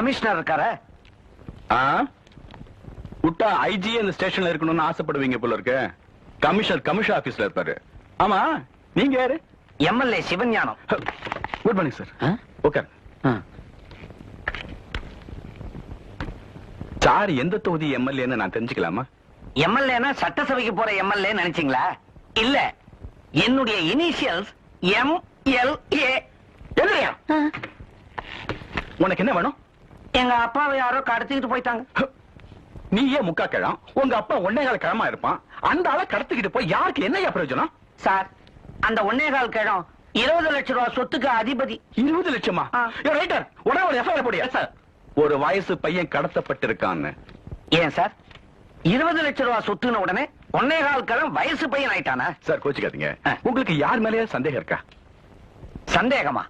Commissioner இருக்கார? விட்டா IG அந்த ஸ்டேஷன்ல இருக்கணும்னு ஆசைப்படுவீங்க போல இருக்கு. கமிஷனர் ஆபீஸ்ல இருப்பாரு. ஆமா, நீங்க யாரு? MLA Sivagnanam. Good morning sir. Okay sir, எந்த தொகுதி எம்எல்ஏன்னு நான் தெரிஞ்சுக்கலாமா? எம்எல்ஏனா சட்டசபைக்கு போற எம்எல்ஏ நினைச்சீங்களா? இல்ல, என்னுடைய இனிஷியல்ஸ் MLA. எதுலையா? உனக்கு என்ன வேணும்? எங்க அப்பாவை யாரோ கடத்திக்கிட்டு போயிட்டாங்க. நீ ஏன் முக்கா கிழம்? உங்க அப்பா 1.25 கிழமா இருப்பான். அந்த ஆளை கடத்திக்கிட்டு போய் யாருக்கு என்ன பிரயோஜனம்? சார், அந்த 1.25 கிழம் 20 லட்சம் ரூபாய் சொத்துக்கு அதிபதி. 20 லட்சமா? ரைட்டர், உடனே ஒரு எஃப்ஐஆர் போடியா சார். ஒரு வயசு பையன் கடத்தப்பட்டிருக்கான்னு. ஏன் சார் 20 லட்சம் ரூபாய் சொத்துன உடனே 1.25 கிழம் வயசு பையன் ஆயிட்டானா? சார் கோச்சுக்காதீங்க. உங்களுக்கு யார் மேலேயே சந்தேகம் இருக்கா? சந்தேகமா?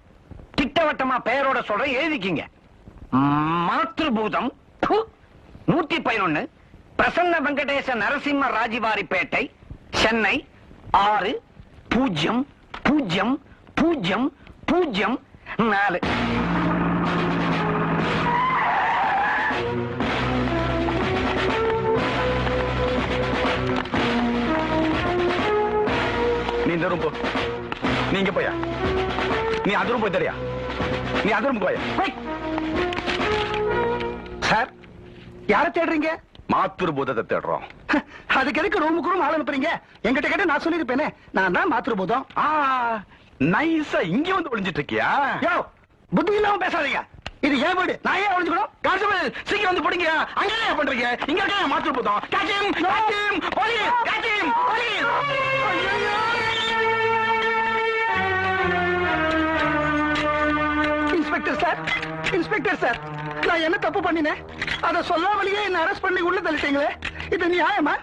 திட்டவட்டமா பெயரோட சொல்ற, எழுதிக்கிங்க. மாத்ருபூதம் 111 பிரசன்ன வெங்கடேச நரசிம்ம ராஜிவாரிப்பேட்டை, சென்னை 600004. நீ இந்த ரூம் போ. நீங்க போயா? நீ அந்த ரூம் போய் தெரியா? நீ அந்த ரூம் போயா? சார், யார தேடுறீங்க? மாத்ருபூதத்தை தேடுறோம். அதுக்கு எதுக்கு ரூமுக்கு ரூம் ஆள் அனுப்புறீங்க? எங்கிட்ட கேட்ட நான் சொல்லிருப்பேனே, நான் தான் மாத்ருபூதம். நைஸா இங்க வந்து ஒளிஞ்சிட்டு இருக்கியா? யோ, புத்தி இல்லாம பேசாதீங்க. இது ஏன் வீடு, நான் ஏன் ஒளிஞ்சுக்கணும்? கான்ஸ்டபிள், சீக்கிரம் வந்து போடுங்க. அங்க என்ன பண்றீங்க? இங்க இருக்க மாத்ருபூதம். காச்சிம் போலீஸ், காச்சிம் போலீஸ். இன்ஸ்பெக்டர் சார், நான் என்ன தப்பு பண்ணினேன்? அத சொல்லாமலேயே என்ன அரெஸ்ட் பண்ணி உள்ள தள்ளிட்டீங்களே, இது நியாயமா?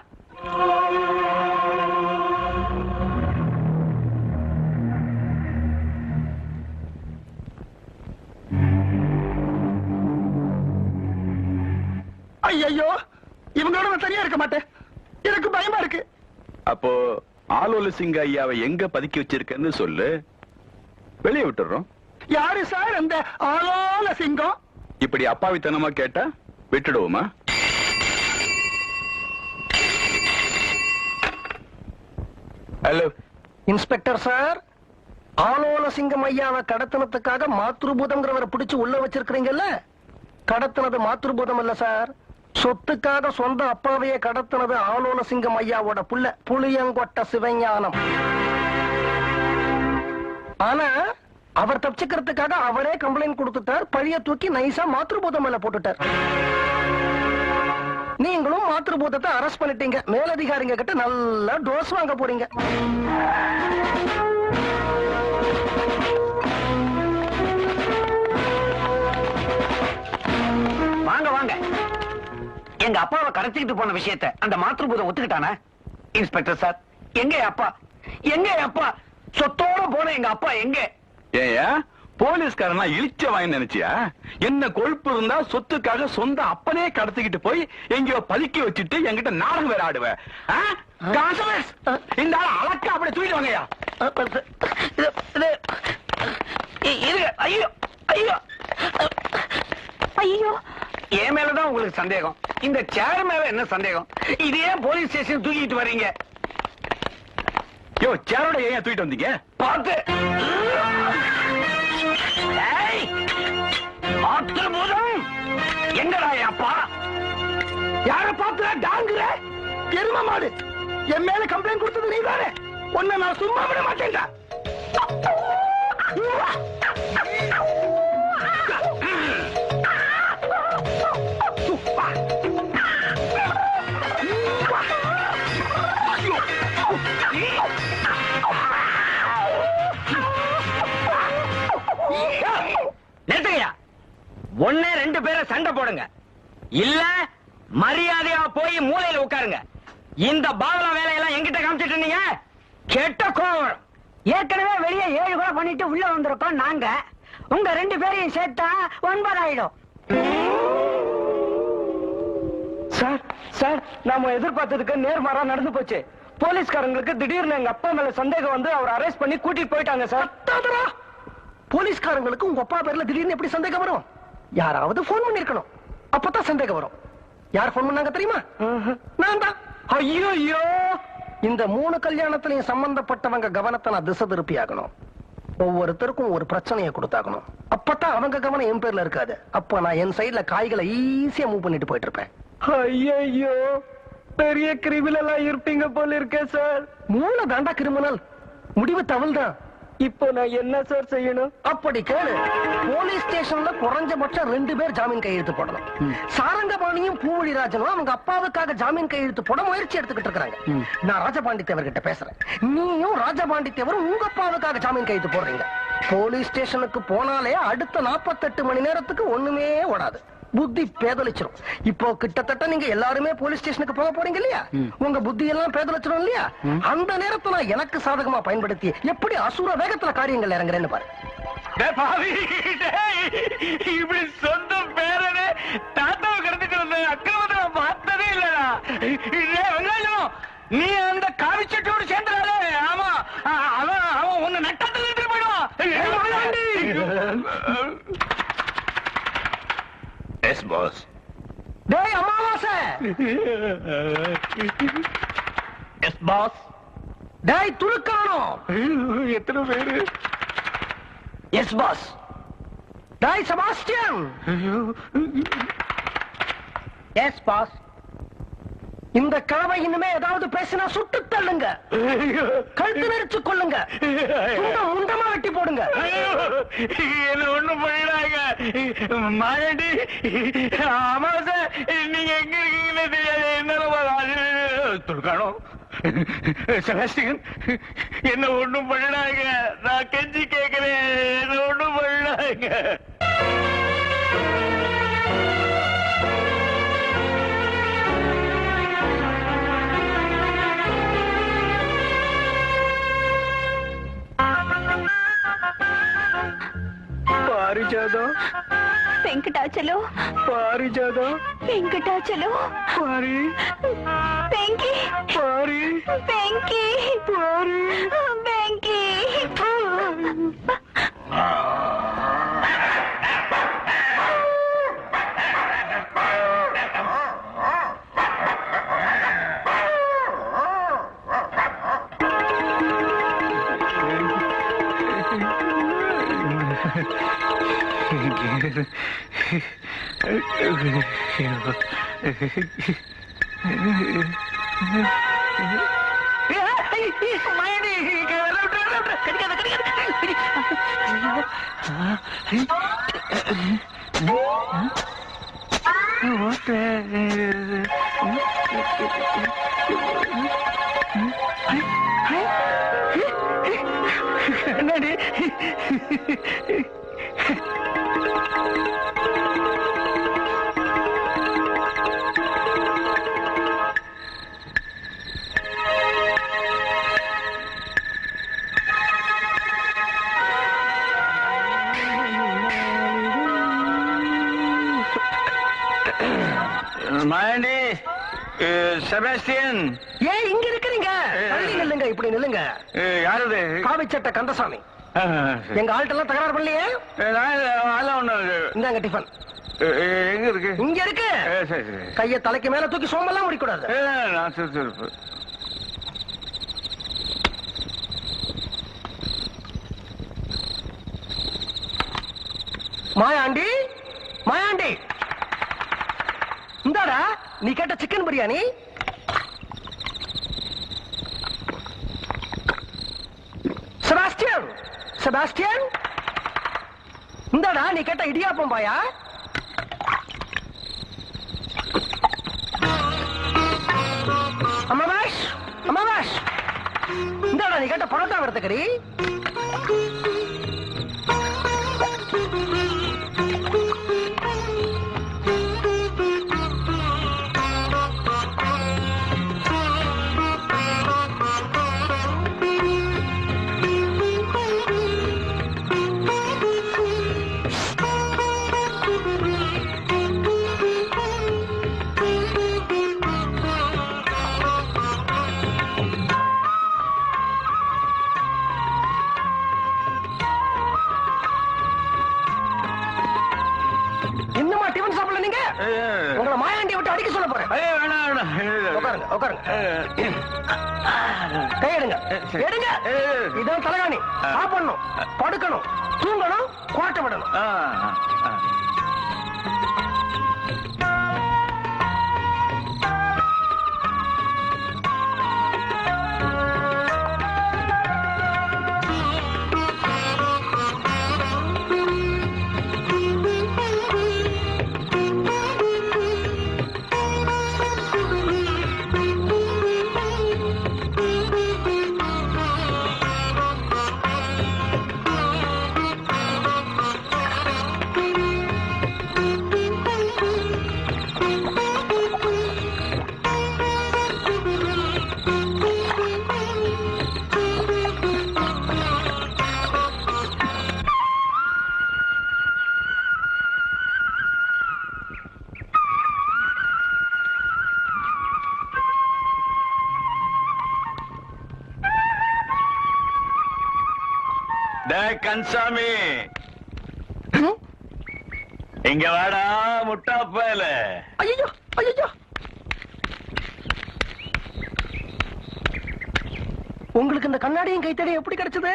ஐயோ, இவங்களோட நான் தனியா இருக்க மாட்டேன். எனக்கு பயமா இருக்கு. அப்போ ஆலோல சிங்க ஐயாவை எங்க பதுக்கி வச்சிருக்கன்னு சொல்லு, வெளியே விட்டுறோம். யாரு சார் அந்த ஆலோல சிங்கம்? இப்படி அப்பாவித்தனமா கேட்டா விட்டுடுவோமா? ஹலோ இன்ஸ்பெக்டர் சார், ஆலோல சிங்கம் ஐயாவை கடத்தினத்துக்காக மாத்ருபூதம்ங்கிறவரை பிடிச்சு உள்ள வச்சிருக்கீங்கல்ல, கடத்தினது மாத்ருபூதம் இல்ல சார். சொத்துக்காக சொந்த அப்பாவையே கடத்தினது ஆலோல சிங்கம் ஐயாவோட புள்ள புளியங்கொட்ட சிவஞானம். ஆனா அவர் தப்பிச்சுக்கிறதுக்காக அவரே கம்ப்ளைண்ட் கொடுத்துட்டார். பழிய தூக்கி நைசா மாத்ருபூதம் மேல போட்டுட்டார். நீங்களும் மாத்ருபூதத்தை அரெஸ்ட் பண்ணிட்டீங்க. மேலதிகாரிங்க கிட்ட நல்லா டோஸ் வாங்க போறீங்க. வாங்க வாங்க. எங்க அப்பாவை கடத்திக்கிட்டு போன விஷயத்தை அந்த மாத்ருபூதம் ஒத்துக்கிட்டானே? இன்ஸ்பெக்டர் சார், எங்க அப்பா? எங்க அப்பா? சொத்தோட போன எங்க அப்பா எங்க? ஏயா போலீஸ்காரனா இழிச்ச வாங்கி நினைச்சியா? என்ன கொழுப்பு இருந்தா சொத்துக்காக சொந்த அப்பனே கடத்திக்கிட்டு போய் எங்கயோ பதுக்கி வச்சுட்டு என்கிட்ட நாடகம் வேற ஆடுவ? இந்த ஆள அழக்கா அப்படியே தூக்கிட்டு வாங்கயா. ஐயோ ஐயோ ஐயோ, என் மேலதான் உங்களுக்கு சந்தேகம். இந்த சேர் மேல என்ன சந்தேகம்? இதே போலீஸ் ஸ்டேஷன் தூக்கிட்டு வர்றீங்க. யோ, சேரோட ஏன் தூக்கிட்டு வந்தீங்க? பார்த்து மாத்ருபூதம் எங்கடா அப்பா? யார பார்த்து டாங்குற? எரும மாடு, என் மேல கம்ப்ளைண்ட் கொடுத்தது நீ தானே? உன்னை நான் சும்மா விட மாட்டேன்டா. ஒன்னே 2 பேரை சண்டை போடுங்க, இல்ல மரியாதையா போய் மூலையில உட்காருங்க. இந்த பாவலா வேலையெல்லாம் எங்கிட்ட காமிச்சிட்டு இருந்தீங்க, கெட்ட கோவம். ஏற்கனவே வெளியே 7 கூட பண்ணிட்டு உள்ள வந்திருக்கோம் நாங்க. உங்க 2 பேரையும் சேர்த்தா 9 ஆயிடும். சார் சார், நாம எதிர்பார்த்ததுக்கு நேர்மாறா நடந்து போச்சு. போலீஸ்காரங்களுக்கு திடீர்னு எங்க அப்பா மேல சந்தேகம் வந்து அவர் அரெஸ்ட் பண்ணி கூட்டிட்டு போயிட்டாங்க சார். போலீஸ்காரங்களுக்கு உங்க அப்பா பேர்ல திடீர்னு எப்படி சந்தேகம் வரும்? யாராவது போன் பண்ணிருக்கணும். அப்பதான் சந்தேகம் வரும். யார் போன் பண்ணாங்க தெரியுமா? நான் தான். ஐயோ, இந்த 3 கல்யாணத்திலையும் சம்பந்தப்பட்டவங்க கவனத்தை நான் திசை திருப்பி ஆகணும். ஒவ்வொருத்தருக்கும் ஒரு பிரச்சனையை கொடுத்தாகணும். அப்பதான் அவங்க கவனம் என் பேர்ல இருக்காது. அப்ப நான் என் சைடுல காய்களை ஈஸியா மூவ் பண்ணிட்டு போயிட்டு இருப்பேன். ஐயோ, பெரிய கிரிமினலா இருப்பீங்க போல இருக்கே சார். மூளை தாண்டா கிரிமினல், முடிவு தவள் தான். இப்போ நான் என்ன சார் செய்யணும்? அப்படி கேளு. போலீஸ் ஸ்டேஷன்ல குறைஞ்சபட்சம் 2 பேர் ஜாமீன் கையெழுத்து போடணும். சாரங்கபாணியும் பூவழிராஜனும் அவங்க அப்பாவுக்காக ஜாமீன் கையெழுத்து போட முயற்சி எடுத்துக்கிட்டு இருக்காங்க. நான் ராஜபாண்டி தேவர்கிட்ட பேசுறேன். நீயும் ராஜபாண்டி தேவரும் உங்க அப்பாவுக்காக ஜாமீன் கையெழுத்து போடுறீங்க. போலீஸ் ஸ்டேஷனுக்கு போனாலே அடுத்த 48 மணி நேரத்துக்கு ஒண்ணுமே ஓடாது. புத்தி பேதலிச்சிரும். இப்போ கிட்டத்தட்ட நீங்க எல்லாருமே போலீஸ் ஸ்டேஷனுக்கு போக போறீங்க இல்லையா? உங்க புத்தி எல்லாம் பேதலிச்சிரும் இல்லையா? அந்த நேரத்தை நான் எனக்கு சாதகமா பயன்படுத்தி எப்படி அசுர வேகத்துல காரியங்கள் இறங்குறேன்னு பாரு. இப்படி சொந்த பேரனே தாத்தாவை கடத்திட்டு வந்த அக்கிரமத்தை நான் பார்த்ததே இல்லடா. வெங்காயம், நீ அந்த காவிச்சட்டோடு சேர்ந்தாலே. ஆமா, அவன் உன்னை நட்டத்தில் நின்று போயிடும். Yes boss. டேய் அமாவாசை. Yes boss. டேய் துருக்கானோ. எத்தனை பேரு? Yes boss. டேய் செபாஸ்டியன். S pass. இந்த கலவை இனிமே ஏதாவது பேசினா சுட்டு தள்ளுங்க. கழுத்து நெரிச்சு கொள்ளுங்க. முண்டமா வெட்டி போடுங்க. என்ன ஒண்ணு பண்ணிடாங்க. மாயாண்டி, அமாவாசை, நீங்க எங்க இருக்கீங்கன்னு தெரியாது. என்ன துர்கானோ, செபாஸ்டியன், என்ன ஒண்ணும் பண்ணிடாங்க. நான் கெஞ்சி கேட்கிறேன், என்ன ஒண்ணும் பண்ணிடாங்க. పారిజాతం, వెంకటాచలం, పారిజాతం, వెంకటాచలం, పారి, వెంకీ, పారి, వెంకీ, పారి. వెంకీ. என்னடி? மாயாண்டி, செபாஸ்டியன், ஏன் இங்க இருக்கிறீங்க? தள்ளி நில்லுங்க, இப்படி நில்லுங்க. யாரு? காவிச்சட்ட கந்தசாமி. எங்க ஆள்கிட்ட தகராறு பண்ணலையே. இந்தாங்க டிஃபன். எங்க இருக்கு? இங்க இருக்கு. சரி சரி. கைய தலைக்கு மேல தூக்கி சோம்பெல்லாம் முடிக்கூடாது. நான் சுறுசுறுப்பு. மாயாண்டி, மாயாண்டி, இந்தாடா நீ கேட்ட சிக்கன் பிரியாணி. செபாஸ்டியன், செபாஸ்டியன், இந்தாடா நீ கேட்ட இடியாப்பம் பாயா. அம்மாவாஷ், அம்மாவாஷ், இந்தாடா நீ கேட்ட பரோட்டா வரத்துக்கறி. உங்களை மாயாண்டி விட்டு அடிக்க சொல்ல போறேன். ஐயோ, வேணாம், வேணாம். உட்காருங்க, உட்காருங்க. கை எடுங்க, எடுங்க. இதான் தலைகாணி. சாப்பிடணும், படுக்கணும், தூங்கணும், கோட்டை விடணும். ஆ, ஆ. டேய் கன்சாமி, இங்க வாடா முட்டாப்பையில. ஐயோ, ஐயோ. உங்களுக்கு இந்த கண்ணாடியும் கைத்தடி எப்படி கிடைச்சது?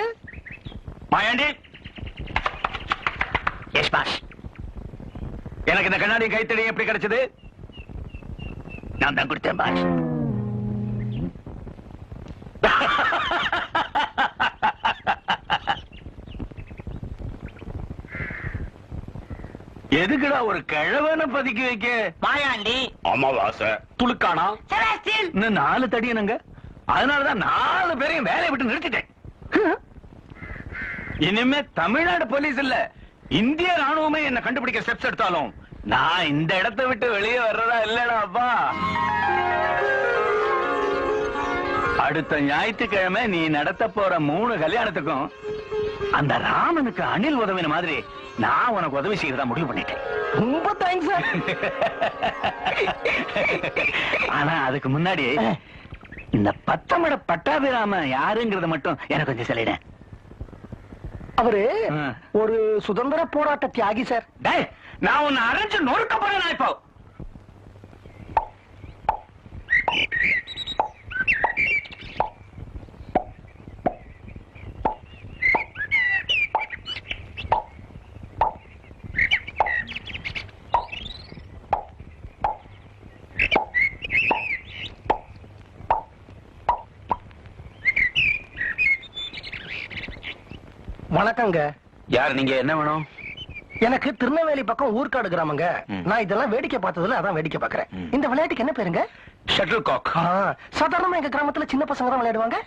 மாயாண்டி. Yes boss. எனக்கு இந்த கண்ணாடி கைத்தடி எப்படி கிடைச்சது? நான் தான் கொடுத்தேன் பாஸ். எதுக்குடா ஒரு கிழவனை பதுக்கி வைக்க? மாயாண்டி, அமாவாசை துளுக்கானா இன்னும் 4 தடியனுங்க. அதனாலதான் 4 பேரையும் வேலையை விட்டு நிறுத்திட்டேன். இனிமே தமிழ்நாடு போலீஸ் இல்ல, இந்திய ராணுவமே என்ன கண்டுபிடிக்க ஸ்டெப்ஸ் எடுத்தாலும் நான் இந்த இடத்தை விட்டு வெளியே வர்றதா இல்லடா அப்பா. அடுத்த ஞாயிற்றுக்கிழமை நீ நடத்த போற 3 கல்யாணத்துக்கும் அந்த ராமனுக்கு அணில் உதவின மாதிரி நான் உனக்கு உதவி செய்யறதா முடிவு பண்ணிட்டேன். ரொம்ப தேங்க்ஸ் சார். ஆனா அதுக்கு முன்னாடி இந்த பத்தமட பட்டாபிராம யாருங்கிறத மட்டும் எனக்கு கொஞ்சம் சொல்லிட. அவரு ஒரு சுதந்திர போராட்ட தியாகி சார். டேய், நான் உன்னை அரைஞ்சு நொறுக்க போறேன் இப்போ. வணக்கங்க. யார் நீங்க? என்ன வேணும்? எனக்கு திருநெல்வேலி பக்கம் ஊர்காடு கிராமங்க. நான் இதெல்லாம் வேடிக்கை பார்த்ததுல அதான் வேடிக்கை பாக்குறேன். இந்த விளையாட்டுக்கு என்ன பேருங்க? Shuttle cock. சாதாரணமா எங்க கிராமத்துல சின்ன பசங்க தான் விளையாடுவாங்க.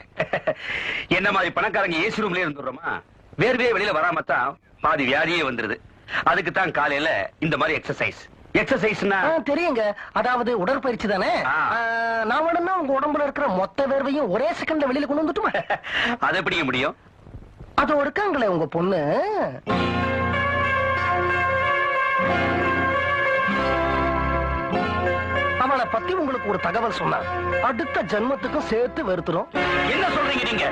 என்ன மாதிரி பணக்காரங்க ஏசி ரூம்லயே இருந்துடுறோமா? வேர்வே வெளியில வராம தான் பாதி வியாதியே வந்துருது. அதுக்கு தான் காலையில இந்த மாதிரி எக்ஸசைஸ். எக்ஸசைஸ்னா தெரியுங்க, அதாவது உடற்பயிற்சி தானே. நான் வேணும்னா உங்க உடம்புல இருக்கிற மொத்த வேர்வையும் ஒரே செகண்ட்ல வெளியில கொண்டு வந்துட்டுமா? அது எப்படி முடியும்? அது இருக்காங்களே உங்க பொண்ணு, அவளை பத்தி உங்களுக்கு ஒரு தகவல் சொன்னா அடுத்த ஜென்மத்துக்கும் சேர்த்து வெறுத்துரும். என்ன சொல்றீங்க நீங்க?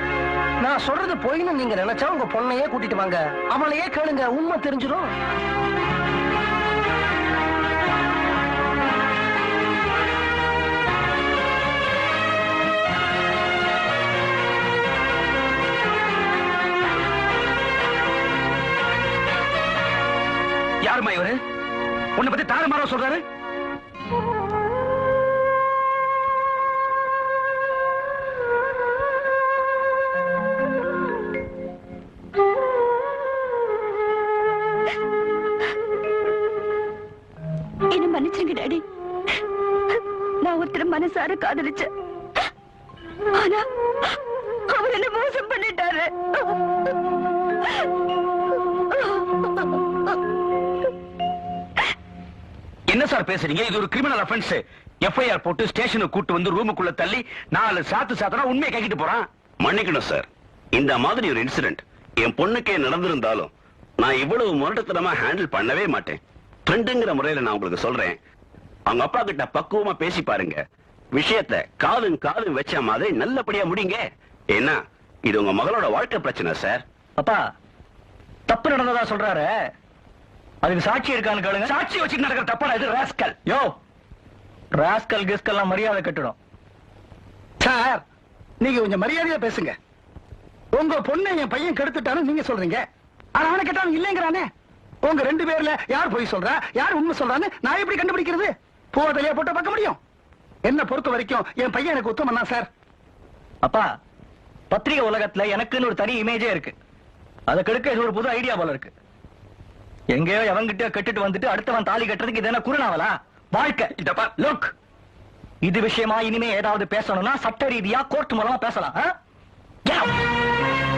நான் சொல்றது பொய்ன்னு நீங்க நினைச்சா உங்க பொண்ணையே கூட்டிட்டு வாங்க, அவளையே கேளுங்க, உண்மை தெரிஞ்சிடும். யாருமா இவரு? உன்னை பத்தி தாறுமாறா சொல்றாரு? என்ன மன்னிச்சிருங்க டாடி. நான் ஒருத்தர் மனசார காதலிச்சேன். ஆனா அவர் என்ன மோசம் பண்ணிட்டாரு. என்ன சார் பேசுறீங்க? இது ஒரு கிரிமினல் அஃபென்ஸ். எஃப்ஐஆர் போட்டு ஸ்டேஷனுக்கு கூட்டு வந்து ரூமுக்குள்ள தள்ளி 4 சாத்து சாத்தனா உண்மையை கேக்கிட்டு போறான். மன்னிக்கணும் சார், இந்த மாதிரி ஒரு இன்சிடென்ட் என் பொண்ணுக்கே நடந்திருந்தாலும் நான் இவ்வளவு முரட்டத்தனமா ஹேண்டில் பண்ணவே மாட்டேன். ஃப்ரெண்டுங்கிற முறையில நான் உங்களுக்கு சொல்றேன், அவங்க அப்பா கிட்ட பக்குவமா பேசி பாருங்க. விஷயத்தை காலும் காலும் வச்ச மாதிரி நல்லபடியா முடிங்க. ஏன்னா இது உங்க மகளோட வாழ்க்கை பிரச்சனை சார். அப்பா, தப்பு நடந்ததா சொல்றாரு. அதுக்கு சாட்சி இருக்கான்னு கேளுங்க. சாட்சி வச்சு நடக்கிற தப்பா இது ராஸ்கல். யோ, ராஸ்கல் கிஸ்கல்லாம் மரியாதை கட்டணும். சார், நீங்க கொஞ்சம் மரியாதையா பேசுங்க. உங்க பொண்ணை என் பையன் கெடுத்துட்டான்னு நீங்க சொல்றீங்க. ஆனா அவனை கேட்டாலும் இல்லைங்கிறானே. உங்க 2 பேர்ல யார் பொய் சொல்றா, யார் உண்மை சொல்றான்னு நான் எப்படி கண்டுபிடிக்கிறது? போதலையா போட்டு பார்க்க முடியும்? என்ன பொறுத்த வரைக்கும் என் பையன் எனக்கு உத்தமன் தான் சார். அப்பா, பத்திரிகை உலகத்துல எனக்குன்னு ஒரு தனி இமேஜே இருக்கு. அதை கெடுக்க இது ஒரு புது ஐடியா போல இருக்கு. எங்கேயோ எவங்கிட்ட கெட்டுட்டு வந்துட்டு அடுத்தவன் தாலி கட்டுறதுக்கு இது என்ன குறுநாவலா? வாழ்க்கை. இதப்பா லுக், இது விஷயமா இனிமே ஏதாவது பேசணும்னா சட்ட ரீதியா கோர்ட் மூலமா பேசலாம். ஆ? Get out.